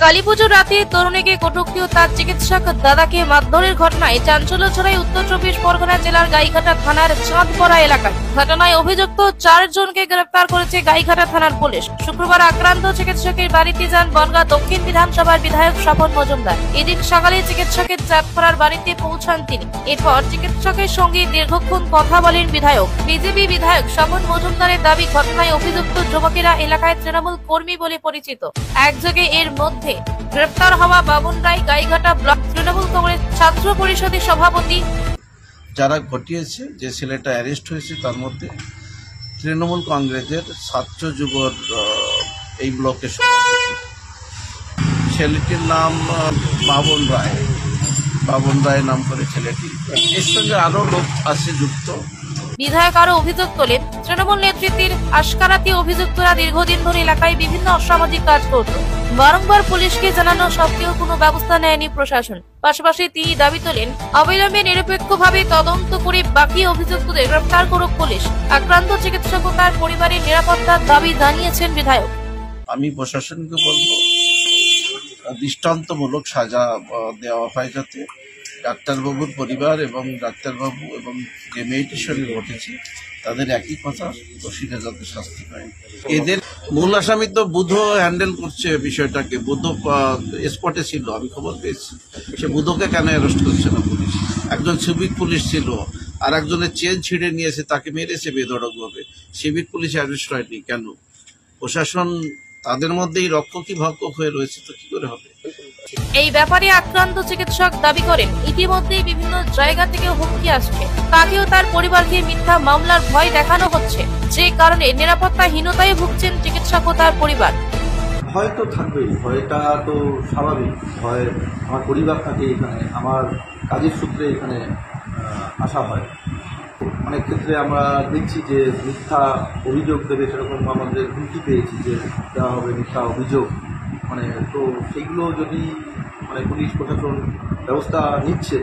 কালীপুজোর রাতে তরুণীকে কটূক্তি ও তার চিকিৎসক দাদাকে মারধরের ঘটনায় চাঞ্চল্য ছড়ায় উত্তর চব্বিশ পরগনা জেলার গাইঘাটা থানার চাঁদপাড়া এলাকায়। ঘটনায় অভিযুক্ত 4 জনকে গ্রেফতার করেছে গাইঘাটা থানার পুলিশ। শুক্রবার আক্রান্ত চিকিৎসকের বাড়িতে যান বনগাঁ দক্ষিণ বিধানসভার বিধায়ক স্বপন মজুমদার। এদিন সকালে চিকিৎসকের চাঁদপাড়ার বাড়িতে পৌঁছান তিনি। এরপর চিকিৎসকের সঙ্গে দীর্ঘক্ষণ কথা বলেন বিধায়ক। বিজেপি বিধায়ক স্বপন মজুমদারের দাবি, ঘটনায় অভিযুক্ত যুবকেরা এলাকায় তৃণমূল কর্মী বলে পরিচিত। একযোগে এর মধ্যে গ্রেফতার হওয়া বাবুন রায় গাইঘাটা ব্লক তৃণমূল কংগ্রেস ছাত্র পরিষদের সভাপতি। যারা ঘটিয়েছে, যে ছেলেটা অ্যারেস্ট হয়েছে তার মধ্যে তৃণমূল কংগ্রেসের ছাত্র যুবর এই ব্লকের সভাপতি। ছেলেটির নাম বাবুন রায় নাম করে ছেলেটি। এর সঙ্গে আরো লোক আছে যুক্ত। বিধায়ক আরো অভিযোগ তোলেন, তৃণমূল নেতৃত্বের আশকারাতে অভিযুক্তরা দীর্ঘদিন ধরে এলাকায় বিভিন্ন অসামাজিক কাজ করত। বারংবার পুলিশকে জানানো সত্ত্বেও কোনো ব্যবস্থা নেয়নি প্রশাসন। পাশাপাশি তিনি দাবি তোলেন, অবিলম্বে নিরপেক্ষভাবে তদন্ত করে বাকি অভিযুক্তদের গ্রেফতার করুক পুলিশ। আক্রান্ত চিকিৎসক ও তার পরিবারের নিরাপত্তার দাবি জানিয়েছেন বিধায়ক। আমি প্রশাসনকে বলবো দৃষ্টান্তমূলক সাজা দেওয়া হয়, যাতে ডাক্তারবাবুর পরিবার এবং ডাক্তারবাবু এবং যে মেয়েটির সঙ্গে ঘটেছে তাদের একই কথা, দোষীরা যাতে শাস্তি পায়। এদের মূল আসামি তো বুধ হ্যান্ডেল করছে বিষয়টাকে। বুধ স্পটে ছিল, আমি খবর পেয়েছি। সে বুধকে কেন অ্যারেস্ট করছে না পুলিশ? একজন সিভিক পুলিশ ছিল, আর একজনের চেন ছিঁড়ে নিয়েছে, তাকে মেরেছে বেধড়কভাবে। সিভিক পুলিশ অ্যারেস্ট হয়নি কেন? প্রশাসন তাদের মধ্যেই রক্ষকই ভক্ষক হয়ে রয়েছে, তো কি করে হবে? এই ব্যাপারে আক্রান্ত চিকিৎসক দাবি করেন, ইতিমধ্যেই বিভিন্ন জায়গা থেকে হুমকি আসছে। তাকেও তার পরিবারকে মিথ্যা মামলার ভয় দেখানো হচ্ছে, যে কারণে নিরাপত্তাহীনতায় ভুগছেন চিকিৎসক ও তার পরিবার। ভয় তো থাকবেই, ভয়টা তো স্বাভাবিক। ভয় আমার পরিবার থাকে এখানে, আমার কাজের সূত্রে এখানে আসা হয়। অনেক ক্ষেত্রে আমরা দেখছি যে মিথ্যা অভিযোগ দেবে, সেরকম আমাদের হুমকি পেয়েছি যে দেওয়া হবে মিথ্যা অভিযোগ। তো সেইগুলো যদি পুলিশ প্রশাসন ব্যবস্থা নিচ্ছে,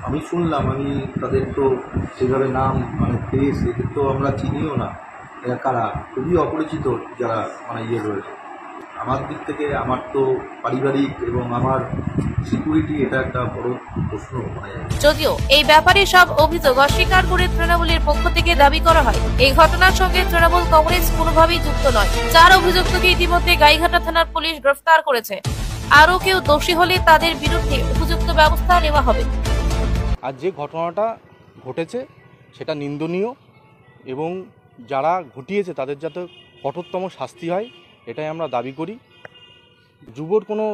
আমি শুনলাম, আমি তাদের তো সেভাবে নাম পেয়েছি, এদের তো আমরা চিনিও না এরা কারা, খুবই অপরিচিত যারা রয়েছে। আমার দিক থেকে আমার তো পারিবারিক এবং আমার সিকিউরিটি, এটা একটা বড় প্রশ্ন। যদিও এই ব্যাপারে সব অভিযোগ অস্বীকার করে তৃণমূলের পক্ষ থেকে দাবি করা হয়, এই ঘটনার সঙ্গে তৃণমূল কংগ্রেস কোনোভাবেই যুক্ত নয়। 4 অভিযুক্তকে ইতিমধ্যে গাইঘাটা থানার পুলিশ গ্রেফতার করেছে। আরও কেউ দোষী হলে তাদের বিরুদ্ধে উপযুক্ত ব্যবস্থা নেওয়া হবে। আর যে ঘটনাটা ঘটেছে সেটা নিন্দনীয়, এবং যারা ঘটিয়েছে তাদের যাতে কঠোরতম শাস্তি হয়, এটাই আমরা দাবি করি। যুবর কোনো